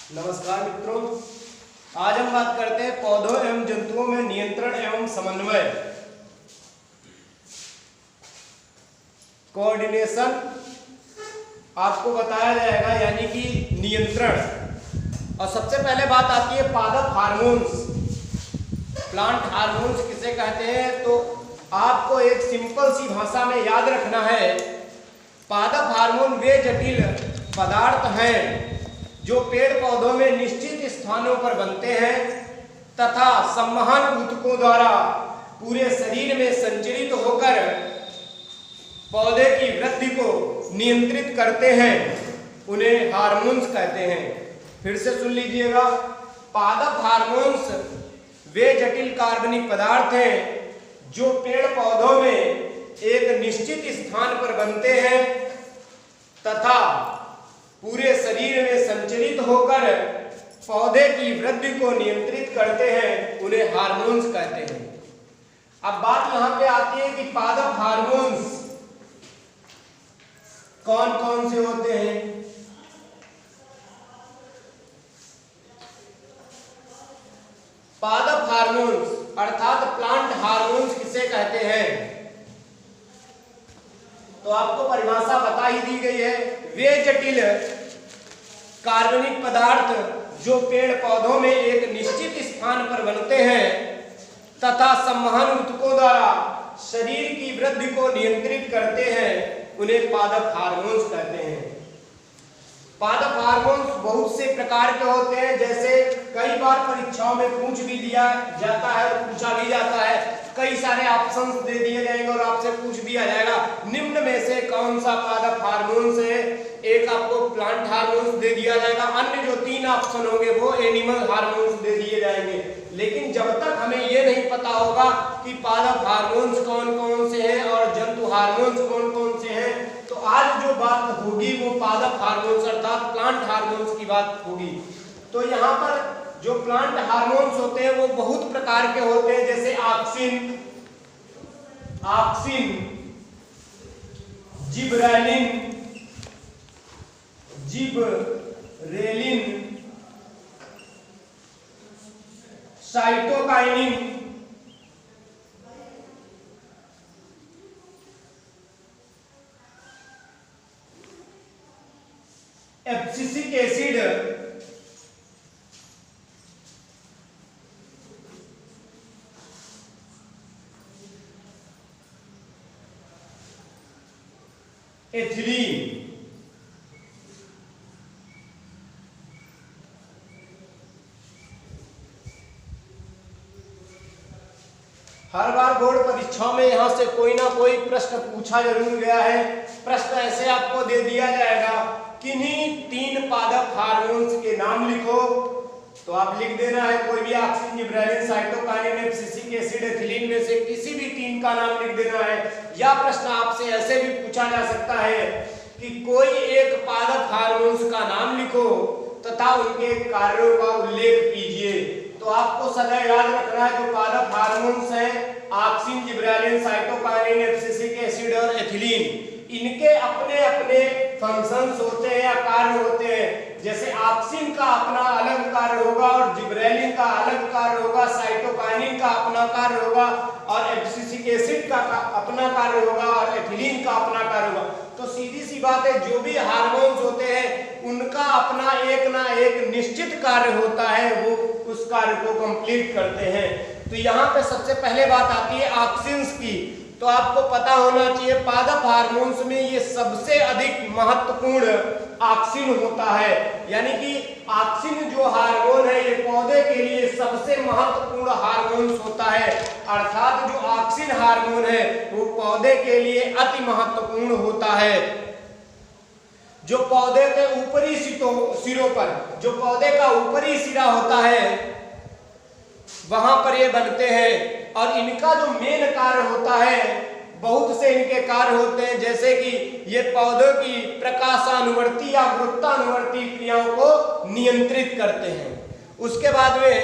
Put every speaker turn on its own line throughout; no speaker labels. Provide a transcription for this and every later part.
नमस्कार मित्रों, आज हम बात करते हैं पौधों एवं जंतुओं में नियंत्रण एवं समन्वय। कोऑर्डिनेशन आपको बताया जाएगा, यानी कि नियंत्रण। और सबसे पहले बात आती है पादप हार्मोन्स। प्लांट हार्मोन्स किसे कहते हैं, तो आपको एक सिंपल सी भाषा में याद रखना है। पादप हार्मोन वे जटिल पदार्थ हैं जो पेड़ पौधों में निश्चित स्थानों पर बनते हैं तथा संवहन ऊतकों द्वारा पूरे शरीर में संचरित होकर पौधे की वृद्धि को नियंत्रित करते हैं। उन्हें हार्मोन्स कहते हैं। फिर से सुन लीजिएगा, पादप हार्मोन्स वे जटिल कार्बनिक पदार्थ हैं जो पेड़ पौधों में एक निश्चित स्थान पर बनते हैं तथा पूरे शरीर में संचरित होकर पौधे की वृद्धि को नियंत्रित करते हैं। उन्हें हार्मोन्स कहते हैं। अब बात यहां पे आती है कि पादप हार्मोन्स कौन कौन से होते हैं। पादप हार्मोन्स अर्थात प्लांट हार्मोन्स किसे कहते हैं, तो आपको परिभाषा बता ही दी गई है। वे जटिल कार्बनिक पदार्थ जो पेड़ पौधों में एक निश्चित स्थान पर बनते हैं तथा संवहन ऊतकों द्वारा शरीर की वृद्धि को नियंत्रित करते हैं, उन्हें पादप हार्मोन्स कहते हैं। पादप हार्मोन्स बहुत से प्रकार के होते हैं, जैसे कई बार परीक्षाओं में पूछ भी दिया जाता है और पूछा भी जाता है। कई सारे ऑप्शंस दे दिए जाएंगे और आपसे पूछ दिया जाएगा निम्न में से कौन सा पादप हार्मोन्स है। एक आपको प्लांट हार्मोन्स दे दिया जाएगा, अन्य जो 3 ऑप्शन होंगे वो एनिमल हार्मोन्स दे दिए जाएंगे। लेकिन जब तक हमें ये नहीं पता होगा कि पादप हार्मोन्स कौन कौन से हैं और जंतु हार्मोन्स कौन कौन से हैं, तो आज जो बात होगी वो पादप हार्मोन्स अर्थात प्लांट हार्मोन्स की बात होगी। तो यहाँ पर जो प्लांट हार्मोन्स होते हैं वो बहुत प्रकार के होते हैं, जैसे auxin, gibberellin, cytokinin, abscisic acid, ethylene. हर बार बोर्ड परीक्षाओं में यहां से कोई ना कोई प्रश्न पूछा जरूर गया है। प्रश्न ऐसे आपको दे दिया जाएगा, किन्हीं 3 पादप हार्मोन्स के नाम लिखो, तो आप लिख देना है कोई भी auxin, gibberellin, cytokinin, abscisic acid, ethylene में से किसी भी 3 का नाम लिख देना है। या प्रश्न आपसे ऐसे भी पूछा जा सकता है कि कोई एक पादप हार्मोन्स का नाम लिखो तथा उनके कार्यों का उल्लेख कीजिए। तो आपको सदा याद रखना है जो पादप हार्मोन्स हैं auxin, gibberellin, cytokinin, abscisic acid और एथिलीन, इनके अपने अपने फंक्शंस होते हैं या कार्य होते हैं। जैसे ऑक्सिन का अपना अलग कार्य होगा और जिबरेलिन का अलग कार्य होगा, साइटोकाइनिन का अपना कार्य होगा और एब्सिसिक एसिड का अपना कार्य होगा और एथिलीन का अपना कार्य होगा। तो सीधी सी बात है, जो भी हार्मोन्स होते हैं उनका अपना एक ना एक निश्चित कार्य होता है, वो उस कार्य को कंप्लीट करते हैं। तो यहाँ पे सबसे पहले बात आती है ऑक्सिन्स की। तो आपको पता होना चाहिए पादप हार्मोन्स में ये सबसे अधिक महत्वपूर्ण ऑक्सिन होता है, यानी कि ऑक्सिन जो हार्मोन है ये पौधे के लिए सबसे महत्वपूर्ण हार्मोन्स होता है। अर्थात जो ऑक्सिन हार्मोन है वो पौधे के लिए अति महत्वपूर्ण होता है। जो पौधे के ऊपरी सिरों पर, जो पौधे का ऊपरी सिरा होता है वहां पर ये बनते हैं और इनका जो मेन कार्य होता है, बहुत से इनके कार्य होते हैं, जैसे कि ये पौधों की प्रकाशानुवर्ती या वृत्तानुवर्ती क्रियाओं को नियंत्रित करते हैं। उसके बाद में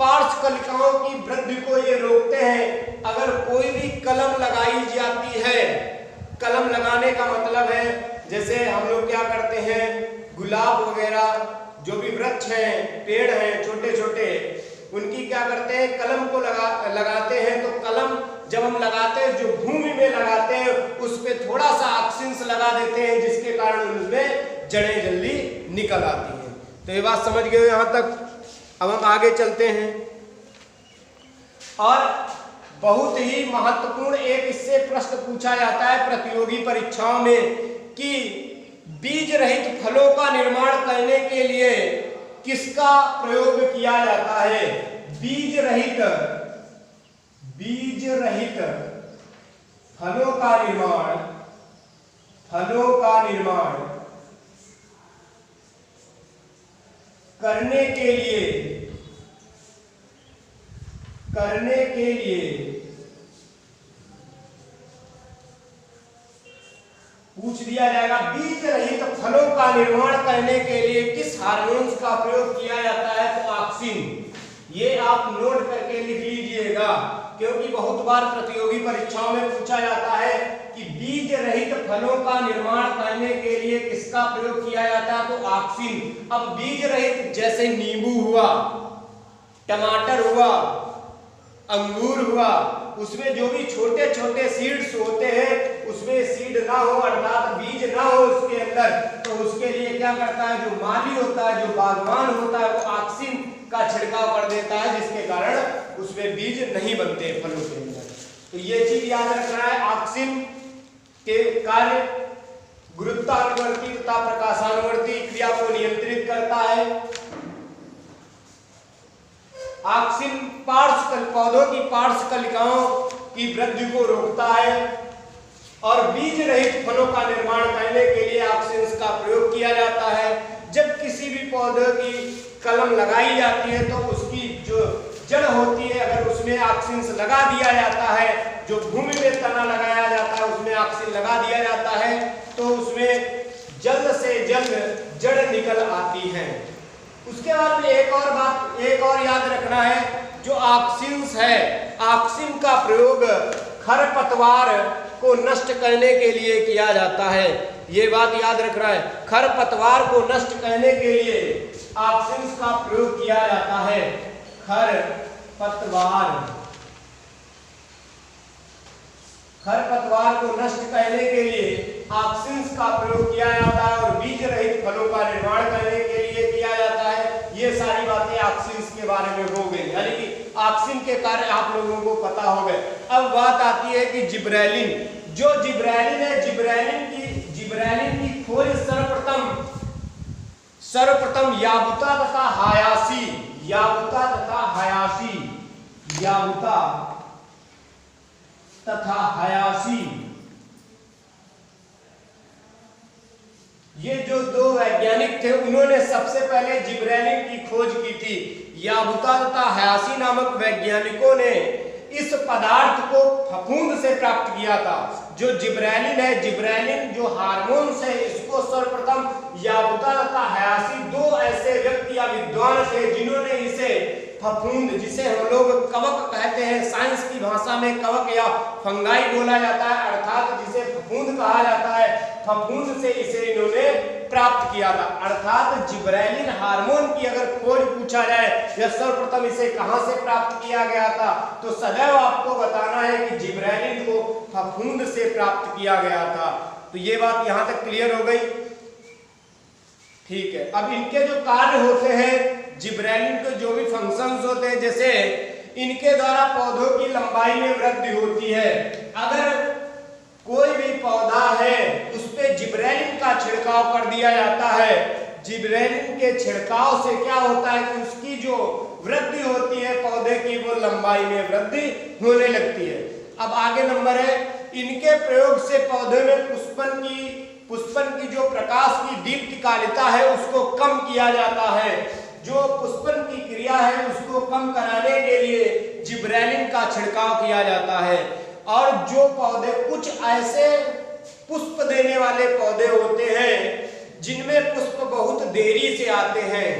पार्श्वकलिकाओं की वृद्धि को ये रोकते हैं। अगर कोई भी कलम लगाई जाती है, कलम लगाने का मतलब है जैसे हम लोग क्या करते हैं, गुलाब वगैरह जो भी वृक्ष हैं, पेड़ हैं छोटे छोटे, उनकी क्या करते हैं, कलम को लगाते हैं। तो कलम जब हम लगाते हैं, जो भूमि में लगाते हैं, उस पे थोड़ा सा ऑक्सीजन लगा देते हैं, जिसके कारण उनमें जड़ें जल्दी निकल आती हैं। तो ये बात समझ गए यहाँ तक। अब हम आगे चलते हैं। और बहुत ही महत्वपूर्ण एक इससे प्रश्न पूछा जाता है प्रतियोगी परीक्षाओं में कि बीज रहित फलों का निर्माण करने के लिए किसका प्रयोग किया जाता है। बीज रहित फलों का निर्माण करने के लिए पूछ दिया जाएगा, बीज रहित फलों का निर्माण करने के लिए किस हार्मोन्स का प्रयोग किया जाता है। तो ऑक्सिन। ये आप नोट करके लिख लीजिएगा, क्योंकि बहुत बार प्रतियोगी परीक्षाओं में पूछा जाता है कि बीज रहित फलों का निर्माण करने के लिए किसका प्रयोग किया जाता है। तो ऑक्सिन। अब बीज रहित जैसे नींबू हुआ, टमाटर हुआ, अंगूर हुआ, उसमें जो भी छोटे छोटे सीड्स होते हैं, उसमें सीड ना हो अर्थात बीज ना हो उसके अंदर, तो उसके लिए क्या करता है, जो माली होता है, जो बागवान होता है, वो ऑक्सिन का छिड़काव कर देता है, जिसके कारण उसमें बीज नहीं बनते फलों के अंदर। तो ये चीज याद रखना है। ऑक्सिन के कार्य गुरुत्वानुवर्ती तथा प्रकाशानुवर्ती क्रिया को नियंत्रित करता है। ऑक्सिन पौधों की पार्श्वकलिकाओं की वृद्धि को रोकता है। और बीज रहित फलों का निर्माण करने के लिए ऑक्सिन का प्रयोग किया जाता है। जब किसी भी पौधे की कलम लगाई जाती है, तो उसकी जो जड़ होती है, अगर उसमें ऑक्सिन लगा दिया जाता है, जो भूमि में तना लगाया जाता है उसमें ऑक्सिन लगा दिया जाता है, तो उसमें जल्द से जल्द जड़ निकल आती है। उसके बाद में एक और याद रखना है, जो ऑक्सिन है, ऑक्सिन का प्रयोग खरपतवार को नष्ट करने के लिए किया जाता है। ये बात याद रखना है, खरपतवार को नष्ट करने के लिए ऑक्सिन का प्रयोग किया जाता है। खरपतवार को नष्ट करने के लिए ऑक्सिन का प्रयोग किया जाता है और बीज रहित फलों का निर्माण करने के लिए किया जाता है। ये सारी बातें ऑक्सिन के बारे में हो गई, यानी कि ऑक्सिन के कार्य आप लोगों को पता हो गए। अब बात आती है कि जिब्रेलिन। जो जिब्रेलिन है, जिब्रेलिन की खोज सर्वप्रथम याबुता तथा हयासी ये जो दो वैज्ञानिक थे, उन्होंने सबसे पहले जिब्रेलिन की खोज की थी। याबुता तथा हयासी नामक वैज्ञानिकों ने इस पदार्थ को फफूंद से प्राप्त किया था। जो जिब्रेलिन है, जिब्रेलिन जो हार्मोन्स है, इसको सर्वप्रथम याबुता तथा हयासी दो ऐसे व्यक्ति या विद्वान थे, जिन्होंने इसे फफूंद, जिसे हम लोग कवक कहते हैं, साइंस की भाषा में कवक या फंगाई बोला जाता है, अर्थात जिसे फफूंद कहा जाता है, फफूंद से इसे इन्होंने प्राप्त किया था। अर्थात जिब्रेलिन हार्मोन की अगर खोज पूछा जाए या सर्वप्रथम इसे कहां से प्राप्त किया गया था, तो सदैव आपको बताना है कि जिब्रेलिन को फफूंद से प्राप्त किया गया था। तो ये बात यहां तक क्लियर हो गई, ठीक है। अब इनके जो कार्य होते हैं, जिब्रेलिन के जो भी फंक्शंस होते हैं, जैसे इनके द्वारा पौधों की लंबाई में वृद्धि होती है। अगर कोई भी पौधा है उस पे जिब्रेलिन का छिड़काव कर दिया जाता है, जिब्रेलिन के छिड़काव से क्या होता है कि उसकी जो वृद्धि होती है पौधे की, वो लंबाई में वृद्धि होने लगती है। अब आगे नंबर है, इनके प्रयोग से पौधे में पुष्पन की जो प्रकाश की दीप्तिकालिता है उसको कम किया जाता है। जो पुष्पन की क्रिया है उसको कम कराने के लिए जिब्रेलिन का छिड़काव किया जाता है। और जो पौधे, कुछ ऐसे पुष्प देने वाले पौधे होते हैं जिनमें पुष्प बहुत देरी से आते हैं,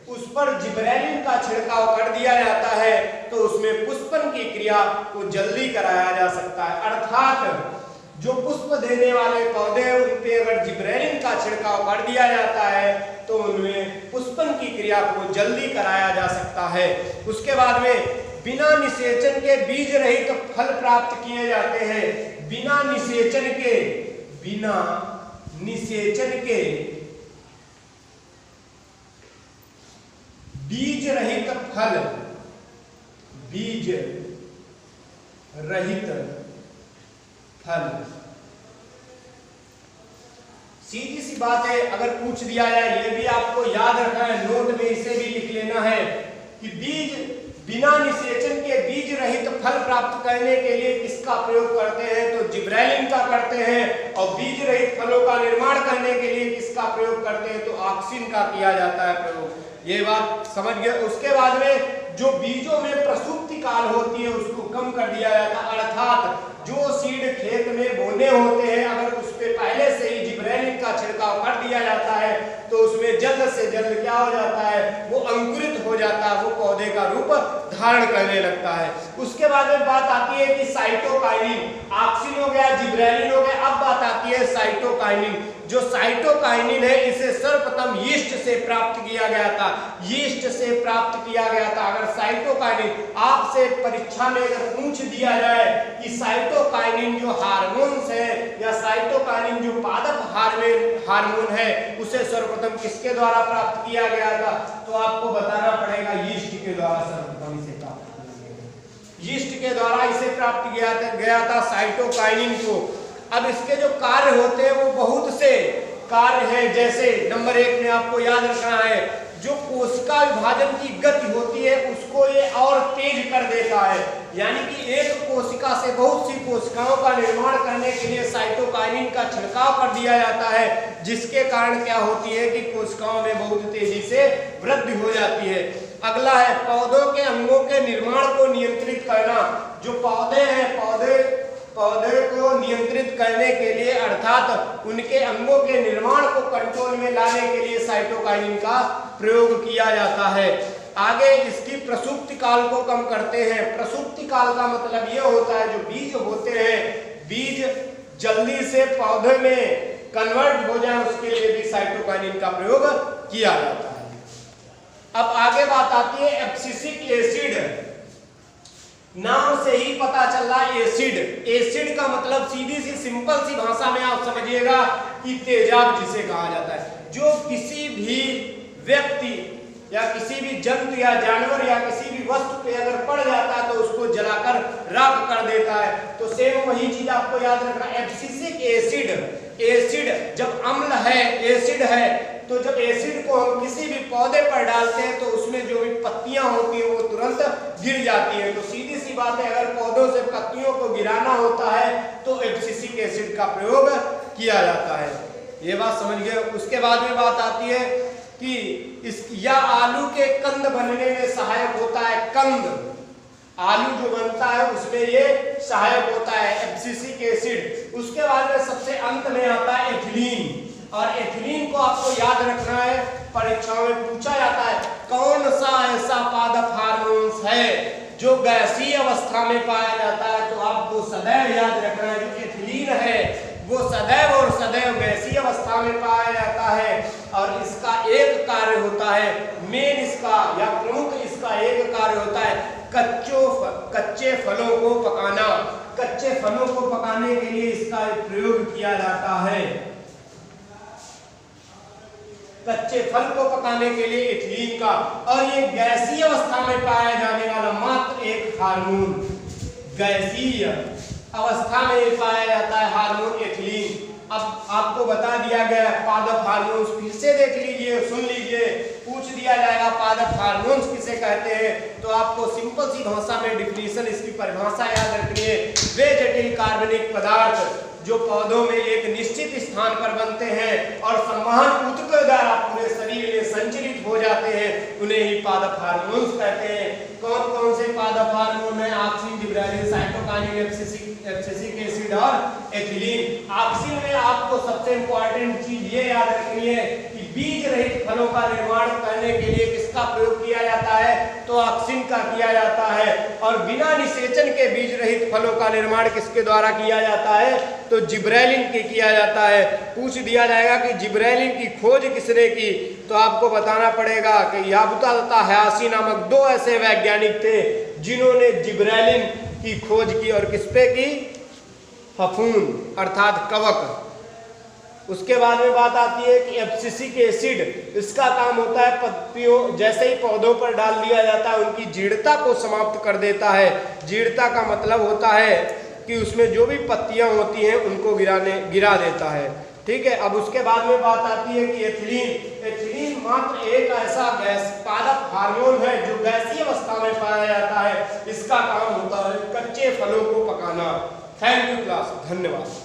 उस पर जिब्रेलिन का छिड़काव कर दिया जाता है, तो उसमें पुष्पन की क्रिया को जल्दी कराया जा सकता है। अर्थात जो पुष्प देने वाले पौधे, उन पे अगर जिब्रेलिन का छिड़काव कर दिया जाता है तो उनमें पुष्पन की की क्रिया को जल्दी कराया जा सकता है। उसके बाद में बिना निषेचन के बीज रहित फल प्राप्त किए जाते हैं। बिना निषेचन के बीज रहित फल, बीज रहित फल। सीधी सी बात है, अगर पूछ दिया जाए, ये भी आपको याद रखना है, नोट में इसे भी लिख लेना है कि बिना निषेचन के बीज रहित फल प्राप्त करने के लिए किसका प्रयोग करते हैं, तो जिब्रेलिन का करते हैं। और बीज रहित फलों का निर्माण करने के लिए किसका प्रयोग करते हैं, तो ऑक्सिन का किया जाता है प्रयोग। ये बात समझ गए। उसके बाद में जो बीजों में प्रसुप्ति काल होती है उसको कम कर दिया जाता है, अर्थात जो सीड खेत में बोने होते हैं अगर उस पे पहले से ही जिब्रेलिन का छिड़काव कर दिया जाता है तो उसमें जल्द से जल्द क्या हो जाता है, वो अंकुरित हो जाता है, वो पौधे का रूप धारण करने लगता है। उसके बाद में बात आती है कि साइटोकाइनिन, ऑक्सिन हो गया, जिब्रेलिन हो गया, अब बात आती है साइटोकाइनिन। जो साइटोकाइनिन है इसे सर्वप्रथम यीस्ट से प्राप्त किया गया था, यीस्ट से प्राप्त किया गया था। अगर साइटोकाइनिन आपसे परीक्षा में अगर पूछ दिया जाए कि साइटोकाइनिन जो हार्मोन्स है या साइटोकाइनिन जो पादप हार्मोन है उसे सर्वप्रथम किसके द्वारा प्राप्त किया गया था, तो आपको बताना पड़ेगा यीस्ट के द्वारा सर्वप्रथम इसे प्राप्त किया गया। यीस्ट के द्वारा इसे प्राप्त किया गया था साइटोकाइनिन को। अब इसके जो कार्य होते हैं वो बहुत से कार्य हैं, जैसे नंबर 1 में आपको याद रखना है, जो कोशिका विभाजन की गति होती है उसको ये और तेज कर देता है। यानी कि एक कोशिका से बहुत सी कोशिकाओं का निर्माण करने के लिए साइटोकाइनिन का छिड़काव कर दिया जाता है, जिसके कारण क्या होती है कि कोशिकाओं में बहुत तेजी से वृद्धि हो जाती है। अगला है पौधों के अंगों के निर्माण को नियंत्रित करना। जो पौधे हैं, पौधे को नियंत्रित करने के लिए अर्थात उनके अंगों के निर्माण को कंट्रोल में लाने के लिए साइटोकाइनिन का प्रयोग किया जाता है। आगे इसकी प्रसुप्ति काल को कम करते हैं। प्रसुप्ति काल का मतलब यह होता है जो बीज होते हैं, बीज जल्दी से पौधे में कन्वर्ट हो जाए उसके लिए भी साइटोकाइनिन का प्रयोग किया जाता है। अब आगे बात आती है एब्सिसिक एसिड। नाम से ही पता चल रहा है एसिड। एसिड का मतलब सीधी सी सिंपल सी भाषा में आप समझिएगा कि तेजाब जिसे कहा जाता है। जो किसी भी व्यक्ति या किसी भी जंतु या जानवर या किसी भी वस्तु पे अगर पड़ जाता है तो उसको जलाकर राख कर देता है। तो सेम वही चीज आपको याद रखना, एब्सिसिक एसिड। एसिड जब अम्ल है, एसिड है, तो जब एसिड को हम किसी भी पौधे पर डालते हैं तो उसमें जो भी पत्तियां होती हैं वो तुरंत गिर जाती है। तो सीधी सी बात है, अगर पौधों से पत्तियों को गिराना होता है तो एब्सिसिक एसिड का प्रयोग किया जाता है। ये बात समझ गए। उसके बाद में बात आती है कि आलू के कंद बनने में सहायक होता है। कंद, आलू जो बनता है उसमें ये सहायक होता है एब्सिसिक एसिड। उसके बाद में सबसे अंत में आता है एथिलीन। और एथिलीन को आपको याद रखना है, परीक्षाओं में पूछा जाता है कौन सा ऐसा पादप हार्मोन्स है जो गैसीय अवस्था में पाया जाता है, तो आपको सदैव याद रखना है जो एथिलीन है वो सदैव और सदैव गैसीय अवस्था में पाया जाता है। और इसका एक कार्य होता है, मेन इसका या प्रमुख इसका एक कार्य होता है कच्चे फलों को पकाना। कच्चे फलों को पकाने के लिए इसका प्रयोग किया जाता है। कच्चे फल को पकाने के लिए एथिलीन का। और ये गैसीय अवस्था में पाया जाने वाला मात्र एक हार्मोन, गैसीय अवस्था में पाया जाता है हार्मोन एथिलीन। अब आपको बता दिया गया पादप हार्मोन्स, फिर से देख लीजिए, सुन लीजिए, पूछ दिया जाएगा पादप हार्मोन्स किसे कहते हैं, तो आपको सिंपल सी भाषा में डिफिनीशन, इसकी परिभाषा याद रखनी है। वे जटिल कार्बनिक पदार्थ जो पौधों में एक निश्चित स्थान पर बनते हैं और संवहन ऊतक के द्वारा पूरे शरीर में संचरित हो जाते हैं, उन्हें ही पादप हार्मोन्स कहते हैं। कौन कौन से पादप हार्मोन है? Auxin, gibberellin, cytokinin, abscisic acid और एथिलीन। ऑक्सिन में आपको सबसे इंपॉर्टेंट चीज ये याद रखनी है कि बीज रहित फलों का निर्माण करने के लिए किसका प्रयोग किया जाता है? तो ऑक्सिन का किया जाता है। और बिना निषेचन के बीज रहित फलों का निर्माण किसके द्वारा किया जाता है? तो जिब्रेलिन के किया जाता है। पूछ दिया जाएगा कि जिब्रेलिन की खोज किसने की, तो आपको बताना पड़ेगा कि याबुता तथा हयासी नामक दो ऐसे वैज्ञानिक थे जिन्होंने जिब्रेलिन की खोज की। और किस पे की? फफूंद अर्थात कवक। उसके बाद में बात आती है कि एब्सिसिक एसिड, इसका काम होता है पत्तियों, जैसे ही पौधों पर डाल दिया जाता है उनकी जीर्णता को समाप्त कर देता है। जीर्णता का मतलब होता है कि उसमें जो भी पत्तियां होती हैं उनको गिरा देता है। ठीक है। अब उसके बाद में बात आती है कि एथिलीन। एथिलीन मात्र एक ऐसा गैस पादप हार्मोन है जो गैसीय अवस्था में पाया जाता है। इसका काम होता है कच्चे फलों को पकाना। थैंक यू क्लास, धन्यवाद।